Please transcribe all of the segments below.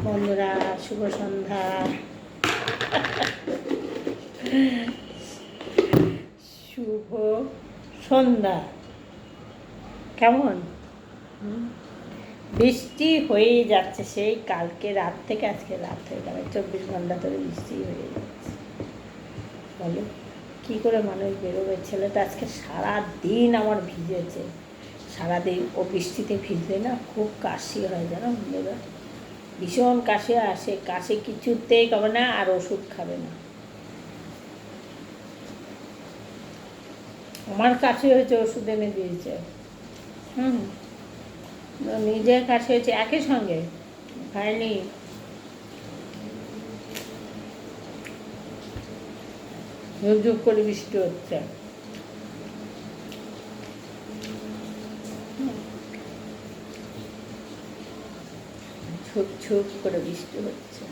বন্ধুরা, শুভ সন্ধ্যা। শুভ সন্ধ্যা। কেমন? বৃষ্টি হয়েই যাচ্ছে, সেই কালকে রাত থেকে আজকে রাত হয়ে গেল, 24 ঘন্টা ধরে বৃষ্টি হয়ে যাচ্ছে। বলো কী করে মানুষ বেরোবে? ছেলেটা আজকে সারাদিন আমার ভিজেছে, সারাদিন। ও বৃষ্টিতে ভিজলে না খুব কাশি হয়, জানো বন্ধুরা, ভীষণ কাশি আসে। কাশি কিছুতেই খাবে না, আর ওষুধ খাবে না। আমার কাশি হয়েছে, ওষুধ এনে দিয়েছে। নিজের কাশি হয়েছে একই সঙ্গে, হয়নি। ঝুপ করে বৃষ্টি হচ্ছে। ঝুপ ঝুপ করে বৃষ্টি হচ্ছে।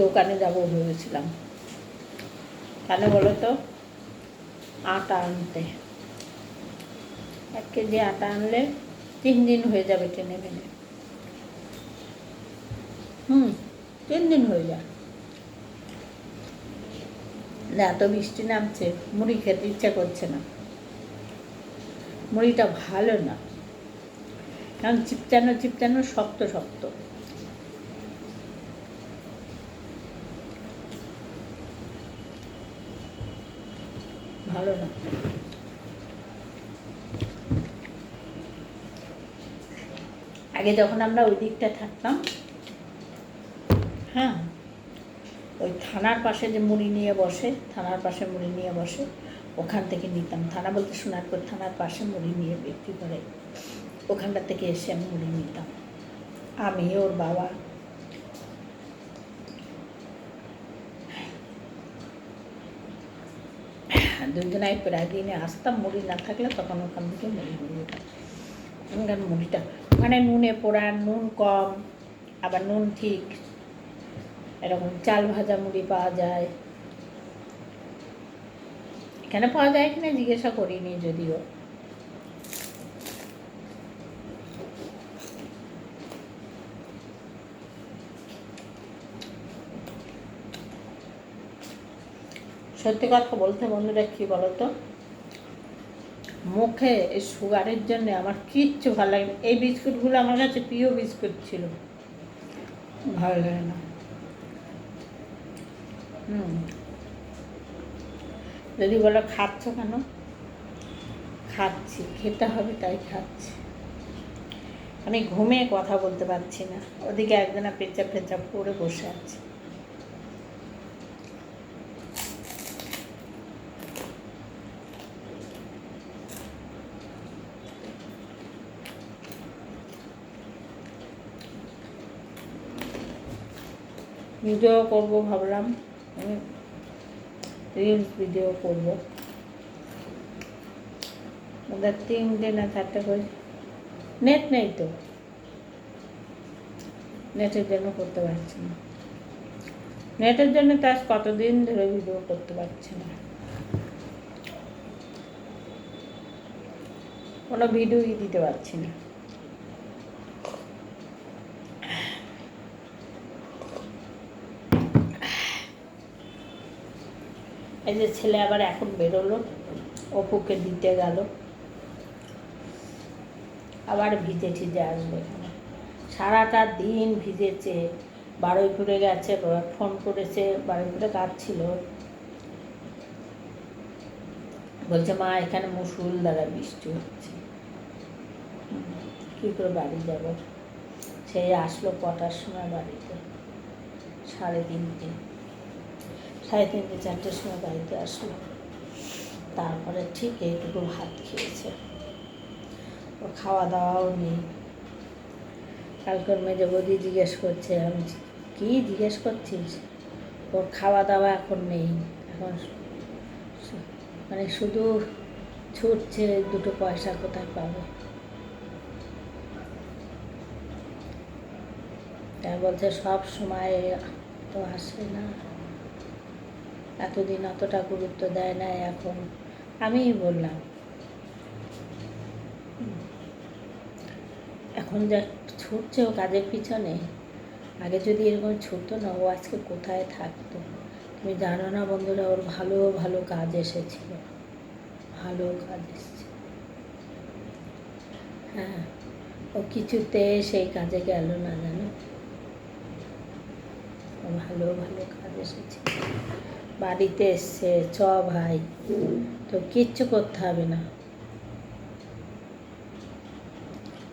দোকানে যাবো ভেবেছিলাম, কেন বলো তো? আটা আনতে। 1 কেজি আটা আনলে 3 দিন হয়ে যাবে টেনে টেনে। 3 দিন হয়ে যায়। এত বৃষ্টি নামছে, মুড়ি খেতে ইচ্ছা করছে না। মুড়িটা ভালো না, কারণ চিপচানো চিপচানো, শক্ত শক্ত। ভালো না। আগে যখন আমরা ওই দিকটা থাকতাম, হ্যাঁ, ওই থানার পাশে যে মুড়ি নিয়ে বসে, থানার পাশে মুড়ি নিয়ে বসে, ওখান থেকে নিতাম। থানা বলতে সোনারপুর থানার পাশে মুড়ি নিয়ে বিক্রি করে, ওখানটা থেকে এসে আমি মুড়ি নিতাম, আমি, ওর বাবা। দুজনাই প্রায় দিনে আসতাম, মুড়ি না থাকলে তখন ওখান থেকে মুড়ি নিয়ে যেতাম। ওখানকার মুড়িটা মানে নুনে পোড়া, নুন কম, আবার নুন ঠিক, এরকম চাল ভাজা মুড়ি পাওয়া যায়। এখানে পাওয়া যায় কিনা জিজ্ঞাসা করিনি যদিও। সত্যি কথা বলতে বন্ধুরা, কী বলতো, মুখে এই সুগারের জন্য আমার কিচ্ছু ভালো লাগে না। এই বিস্কুটগুলো আমার কাছে প্রিয় বিস্কুট ছিল, ভালো লাগে না। যদি বলো খাচ্ছ কেন, খাচ্ছি, খেতে হবে তাই খাচ্ছি। আমি ঘুমিয়ে কথা বলতে পারছি না, ওদিকে একজনা পেঁচা পেঁচা পড়ে বসে আছে। ভিডিও করবো ভাবলাম, রিলস ভিডিও করবো। ওদের 3টে না 4টে করে নেট নেই তো, নেটের জন্য করতে পারছি না। নেটের জন্য তো আজ কতদিন ধরে ভিডিও করতে পারছি না, কোনো ভিডিওই দিতে পারছি না। এই যে ছেলে আবার এখন বেরোলো, অপুকে দিতে গেল, আবার ভিজে ঠিজে আসবে। সারাটা দিন ভিজেছে, বারুইপুরে গেছে, ফোন করেছে, বারুইপুরে কাজ ছিল, বলছে মা এখানে মুষলধারে বৃষ্টি হচ্ছে, কী করে বাড়ি যাব। সেই আসলো কটার সময় বাড়িতে, 3:30, 3:30 4টের সময় বাড়িতে আসলো। তারপরে ঠিক এইটুকু ভাত খেয়েছে, ও খাওয়া দাওয়াও নেই। কালকের মেজে বৌদি জিজ্ঞেস করছে, আমি কী জিজ্ঞেস করছিস, ওর খাওয়া দাওয়া এখন নেই, এখন মানে শুধু ছুটছে 2 পয়সা কোথায় পাবে। তাই বলছে সব সময় তো আসে না, এতদিন অতটা গুরুত্ব দেয় না, এখন আমিই বললাম এখন যা ছুটছে ও কাজের পিছনে, আগে যদি এরকম ছুটতো না, ও আজকে কোথায় থাকতো তুমি জানো না বন্ধুরা। ওর ভালো ভালো কাজ এসেছিল, ভালো কাজ এসেছে। হ্যাঁ, ও কিছুতে সেই কাজে গেল না, জানো। ও ভালো ভালো কাজ এসেছে, বাড়িতে এসছে। ভাই, তো কিচ্ছু করতে হবে না,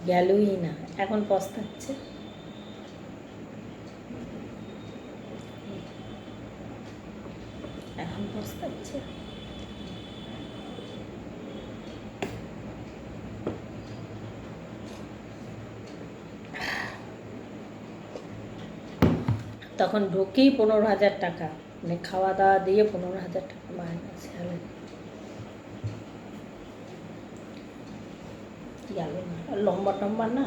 গেলই না, এখন পস্তাচ্ছে। এখন পস্তাচ্ছে। তখন ঢুকেই 15,000 টাকা, মানে খাওয়া দাওয়া দিয়ে 15,000 টাকা মাইনে স্যালারি গেল না। লম্বা টম্বা না,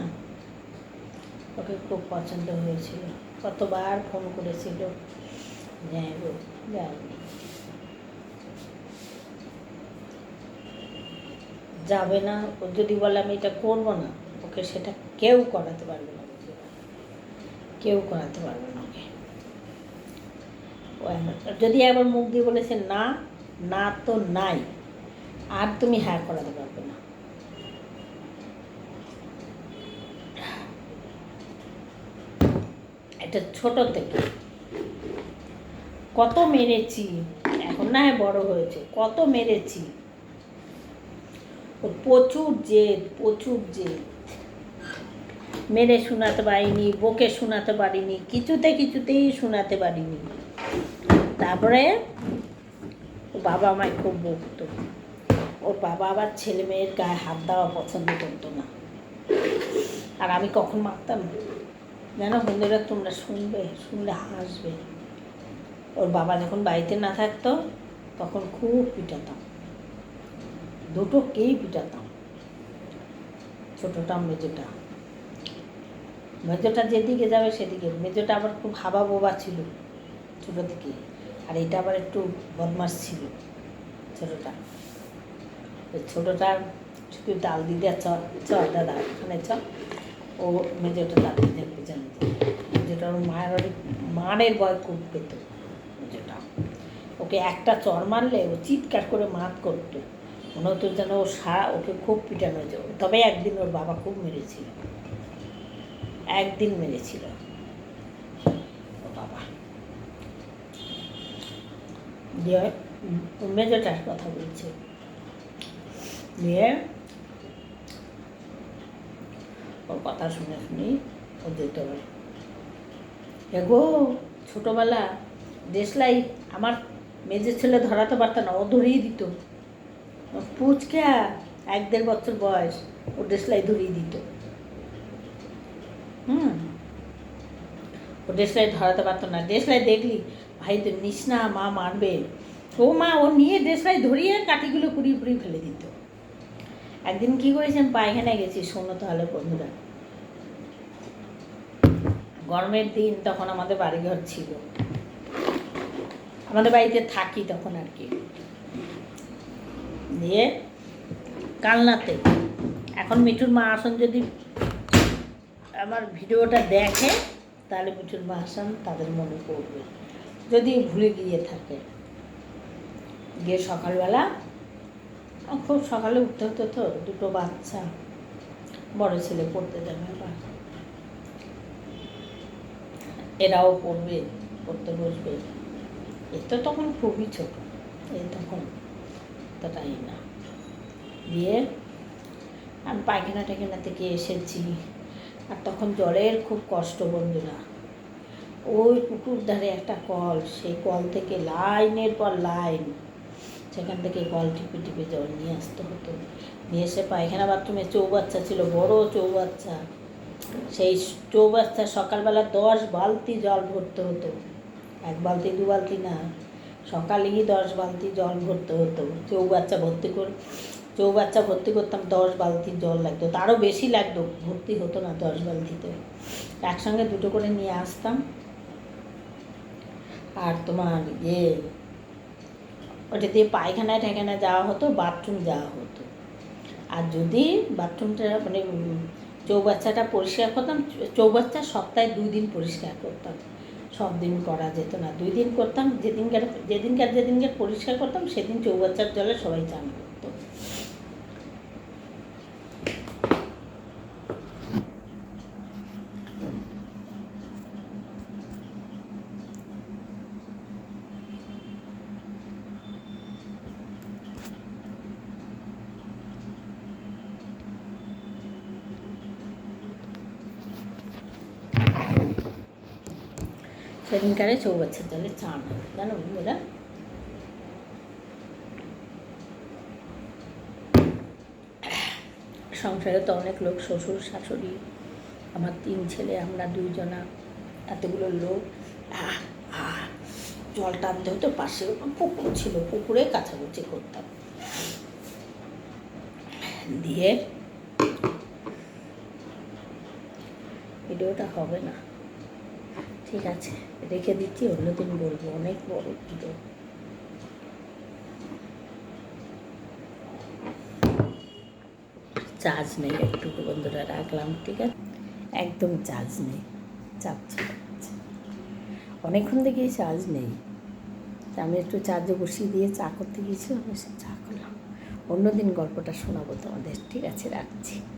ওকে খুব পছন্দ হয়েছিল, কতবার ফোন করেছিল, যাই হোক যায়নি। যাবে না, ও যদি বলে আমি এটা করবো না, ওকে সেটা কেউ করাতে পারবে না, কেউ করাতে পারবে না ওকে। ও যদি একবার মুখ দিয়ে বলেছে না, না তো নাই, আর তুমি হ্যাঁ করাতে পারবে না। এটা ছোট থেকে কত মেরেছি, এখন না বড় হয়েছে, কত মেরেছি। ওর প্রচুর জেদ, প্রচুর জেদ। মেরে শোনাতে পারিনি, বকে শোনাতে পারিনি, কিছুতেই শোনাতে পারিনি। তারপরে ওর বাবা আমায় খুব বকতো। ওর বাবা আবার ছেলে মেয়ের গায়ে হাত দেওয়া পছন্দ করতো না, আর আমি কখন মারতাম জানো বন্ধুরা, তোমরা শুনলে হাসবে। ওর বাবা যখন বাড়িতে না থাকতো তখন খুব পিটাতাম, দুটোকেই পিটাতাম, ছোটোটা মেজোটা যেদিকে যাবে সেদিকে। মেজোটা আবার খুব হাবা বোবা ছিল ছোটো থেকে, আর এটা আবার একটু বদমাস ছিল ছোটোটা। ছোটোটা শুধু ডাল দিদি চ দাদা ওখানে চ, ও মেজোটা ডাল দিদি পিছনে, মেজোটা ওর মারের ভয় খুব পেত মেজোটা। ওকে একটা চড় মারলে ও চিৎকার করে মাত করতো, মনে হতো যেন ও ওকে খুব পিটানো হয়েছে। তবে একদিন ওর বাবা খুব মেরেছিল, একদিন মেরেছিল ওর বাবা। দিয়ে মেজোটার কথা বলছে, দিয়ে ওর কথা শুনে ও যেতে পারে। এগো ছোটোবেলা দেশলাই আমার মেজের ছেলে ধরাতে পারত না, ও ধরিয়ে দিত। পুচকা 1-1.5 বছর বয়স, ও দেশলাই ধরিয়ে দিত। ও দেশলাই ধরাতে পারতো না। দেশলাই দেখলি ভাই তো নিস না, মা মারবে। ও মা ও নিয়ে দেশলাই ধরিয়ে কাঠিগুলো কুড়িয়ে ফেলে দিত। একদিন কী করেছি, আমি পায়খানায় গেছি, শোনো তাহলে বন্ধুরা। গরমের দিন, তখন আমাদের বাড়িঘর ছিল, আমাদের বাড়িতে থাকি তখন আর কি। দিয়ে কালনাতে, এখন মিঠুর মা আসন যদি আমার ভিডিওটা দেখে তাহলে মিঠুর মা আসন তাদের মনে পড়বে, যদি ভুলে গিয়ে থাকে। গিয়ে সকালবেলা, খুব সকালে উঠতে হতো তো, দুটো বাচ্চা, বড় ছেলে পড়তে যাবে, আবার এরাও পড়তে বসবে। এ তো তখন খুবই ছোট, এই তখন ততটাই না। দিয়ে আমি পায়খানা থেকে এসেছি, আর তখন জলের খুব কষ্ট বন্ধুরা। ওই পুকুর ধারে একটা কল, সেই কল থেকে লাইনের পর লাইন, সেখান থেকে কল টিপে জল নিয়ে আসতে হতো। নিয়ে এসে পায়খানা বাথরুমে চৌবাচ্চা ছিল, বড় চৌবাচ্চা, সেই চৌবাচ্চা সকালবেলা 10 বালতি জল ভরতে হতো, 1 বালতি 2 বালতি না, সকালেই 10 বালতি জল ভরতে হতো। চৌবাচ্চা ভর্তি করতাম, 10 বালতি জল লাগতো, তারও বেশি লাগতো, ভর্তি হতো না 10 বালতিতে। একসঙ্গে দুটো করে নিয়ে আসতাম। আর তোমার ওটা দিয়ে পায়খানায় ঠেখানায় যাওয়া হতো, বাথরুম যাওয়া হতো। আর যদি বাথরুমটা মানে চৌবাচ্চাটা পরিষ্কার করতাম, চৌবাচ্চা সপ্তাহে 2 দিন পরিষ্কার করতাম, সব দিন করা যেত না, 2 দিন করতাম। যেদিনকার পরিষ্কার করতাম সেদিন চৌবাচ্চার জলে সবাই চান করতো। সেদিনকারে চৌবাচ্চার জলে চান হয়, জানো বন্ধুরা। সংসারে তো অনেক লোক, শ্বশুর শাশুড়ি, আমার 3 ছেলে, আমরা 2 জনা, এতগুলো লোক। জল টানতে হতো, পাশে পুকুর ছিল, পুকুরে কাচাকুচি করতাম। দিয়ে ভিডিওটা হবে না, ঠিক আছে, রেখে দিচ্ছি, অন্যদিন বলবো, অনেক বড় ভিডিও। চার্জ নেই, একটু বন্ধুরা রাখলাম, ঠিক আছে, একদম চার্জ নেই, চাপছে অনেকক্ষণ থেকেই চার্জ নেই। আমি একটু চার্জে বসিয়ে দিয়ে চা করতে গিয়েছিলাম, এসে চা করলাম। অন্যদিন গল্পটা শোনাবো তোমাদের, ঠিক আছে, রাখছি।